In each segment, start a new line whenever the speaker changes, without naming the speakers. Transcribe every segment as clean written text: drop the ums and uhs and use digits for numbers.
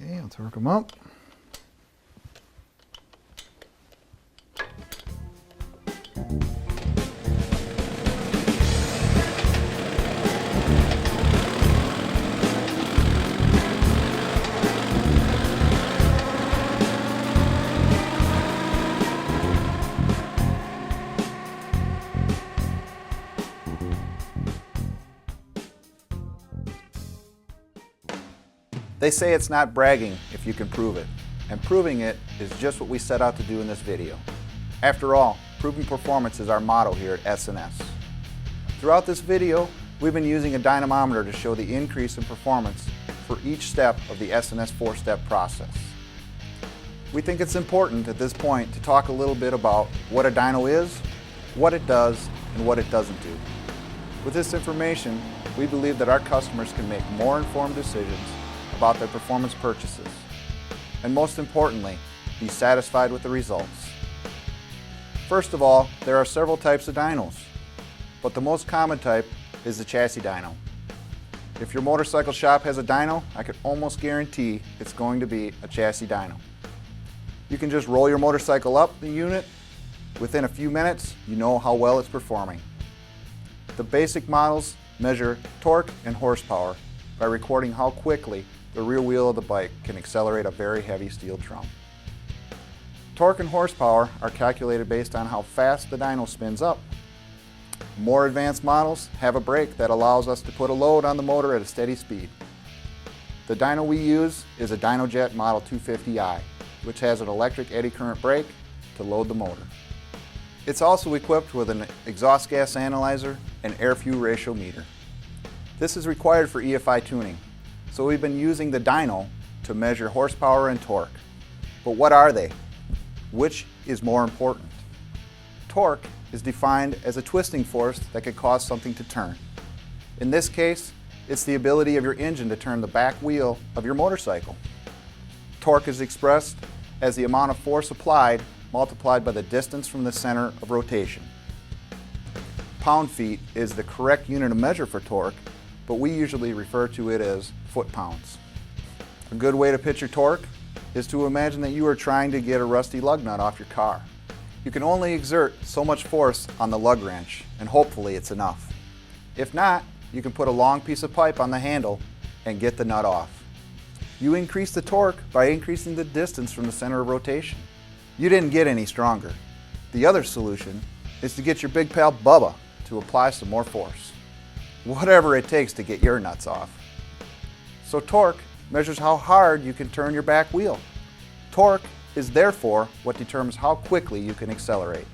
Okay, I'll torque them up.
They say it's not bragging if you can prove it, and proving it is just what we set out to do in this video. After all, proving performance is our motto here at S&S. Throughout this video, we've been using a dynamometer to show the increase in performance for each step of the S&S 4-step process. We think it's important at this point to talk a little bit about what a dyno is, what it does, and what it doesn't do. With this information, we believe that our customers can make more informed decisions about their performance purchases, and most importantly, be satisfied with the results. First of all, there are several types of dynos, but the most common type is the chassis dyno. If your motorcycle shop has a dyno, I can almost guarantee it's going to be a chassis dyno. You can just roll your motorcycle up the unit. Within a few minutes, you know how well it's performing. The basic models measure torque and horsepower by recording how quickly the rear wheel of the bike can accelerate a very heavy steel drum. Torque and horsepower are calculated based on how fast the dyno spins up. More advanced models have a brake that allows us to put a load on the motor at a steady speed. The dyno we use is a DynoJet Model 250i, which has an electric eddy current brake to load the motor. It's also equipped with an exhaust gas analyzer and air-fuel ratio meter. This is required for EFI tuning, so we've been using the dyno to measure horsepower and torque. But what are they? Which is more important? Torque is defined as a twisting force that could cause something to turn. In this case, it's the ability of your engine to turn the back wheel of your motorcycle. Torque is expressed as the amount of force applied multiplied by the distance from the center of rotation. Pound-feet is the correct unit of measure for torque, but we usually refer to it as foot-pounds. A good way to picture torque is to imagine that you are trying to get a rusty lug nut off your car. You can only exert so much force on the lug wrench, and hopefully it's enough. If not, you can put a long piece of pipe on the handle and get the nut off. You increase the torque by increasing the distance from the center of rotation. You didn't get any stronger. The other solution is to get your big pal Bubba to apply some more force. Whatever it takes to get your nuts off. So torque measures how hard you can turn your back wheel. Torque is therefore what determines how quickly you can accelerate.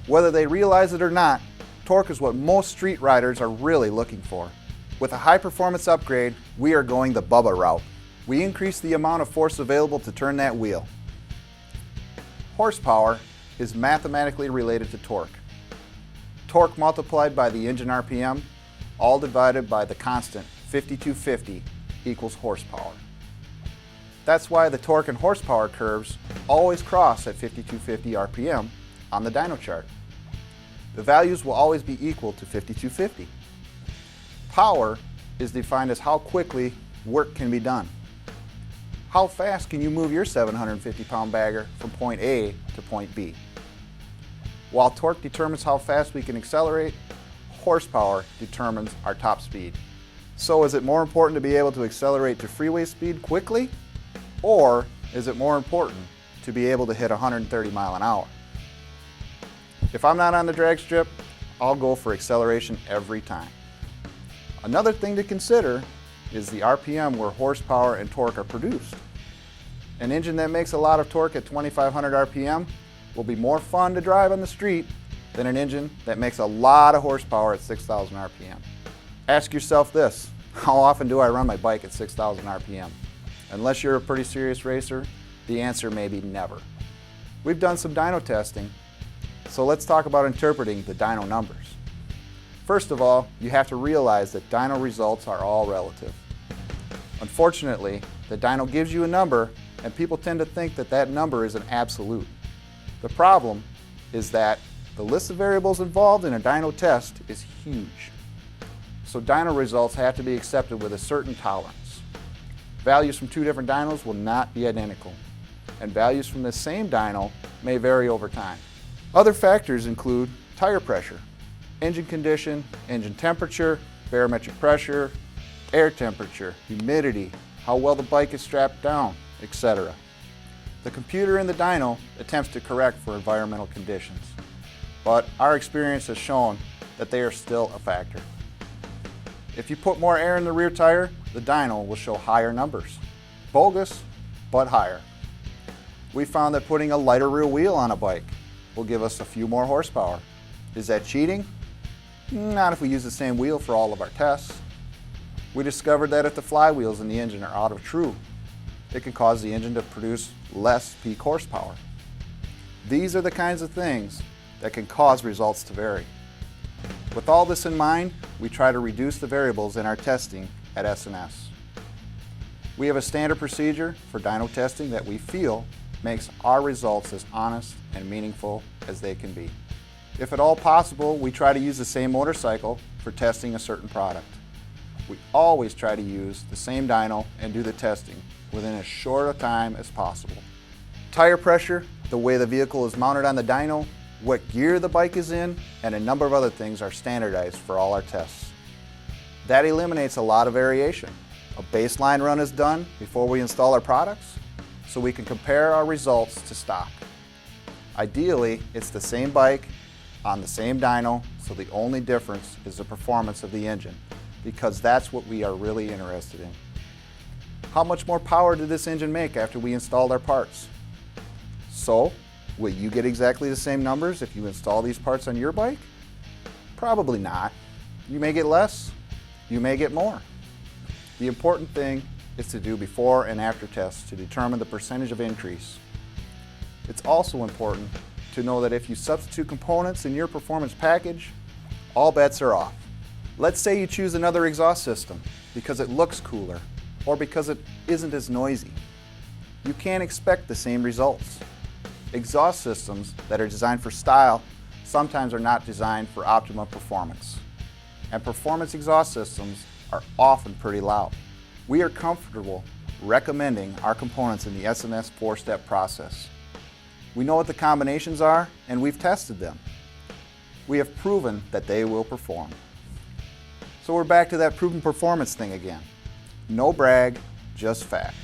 Whether they realize it or not, torque is what most street riders are really looking for. With a high performance upgrade, we are going the Bubba route. We increase the amount of force available to turn that wheel. Horsepower is mathematically related to torque. Torque multiplied by the engine RPM, all divided by the constant 5250 equals horsepower. That's why the torque and horsepower curves always cross at 5250 RPM on the dyno chart. The values will always be equal to 5250. Power is defined as how quickly work can be done. How fast can you move your 750-pound bagger from point A to point B? While torque determines how fast we can accelerate, horsepower determines our top speed. So is it more important to be able to accelerate to freeway speed quickly? Or is it more important to be able to hit 130 miles an hour? If I'm not on the drag strip, I'll go for acceleration every time. Another thing to consider is the RPM where horsepower and torque are produced. An engine that makes a lot of torque at 2500 RPM will be more fun to drive on the street than an engine that makes a lot of horsepower at 6000 RPM. Ask yourself this: how often do I run my bike at 6000 RPM? Unless you're a pretty serious racer, the answer may be never. We've done some dyno testing, so let's talk about interpreting the dyno numbers. First of all, you have to realize that dyno results are all relative. Unfortunately, the dyno gives you a number, and people tend to think that that number is an absolute. The problem is that the list of variables involved in a dyno test is huge. So dyno results have to be accepted with a certain tolerance. Values from two different dynos will not be identical, and values from the same dyno may vary over time. Other factors include tire pressure, engine condition, engine temperature, barometric pressure, air temperature, humidity, how well the bike is strapped down, etc. The computer in the dyno attempts to correct for environmental conditions, but our experience has shown that they are still a factor. If you put more air in the rear tire, the dyno will show higher numbers. Bogus, but higher. We found that putting a lighter rear wheel on a bike will give us a few more horsepower. Is that cheating? Not if we use the same wheel for all of our tests. We discovered that if the flywheels in the engine are out of true, it can cause the engine to produce less peak horsepower. These are the kinds of things that can cause results to vary. With all this in mind, we try to reduce the variables in our testing at S&S. We have a standard procedure for dyno testing that we feel makes our results as honest and meaningful as they can be. If at all possible, we try to use the same motorcycle for testing a certain product. We always try to use the same dyno and do the testing within as short a time as possible. Tire pressure, the way the vehicle is mounted on the dyno, what gear the bike is in, and a number of other things are standardized for all our tests. That eliminates a lot of variation. A baseline run is done before we install our products, so we can compare our results to stock. Ideally, it's the same bike on the same dyno, so the only difference is the performance of the engine, because that's what we are really interested in. How much more power did this engine make after we installed our parts? So, will you get exactly the same numbers if you install these parts on your bike? Probably not. You may get less, you may get more. The important thing is to do before and after tests to determine the percentage of increase. It's also important to know that if you substitute components in your performance package, all bets are off. Let's say you choose another exhaust system because it looks cooler or because it isn't as noisy. You can't expect the same results. Exhaust systems that are designed for style sometimes are not designed for optimum performance. And performance exhaust systems are often pretty loud. We are comfortable recommending our components in the S&S 4-step process. We know what the combinations are, and we've tested them. We have proven that they will perform. So we're back to that proven performance thing again. No brag, just fact.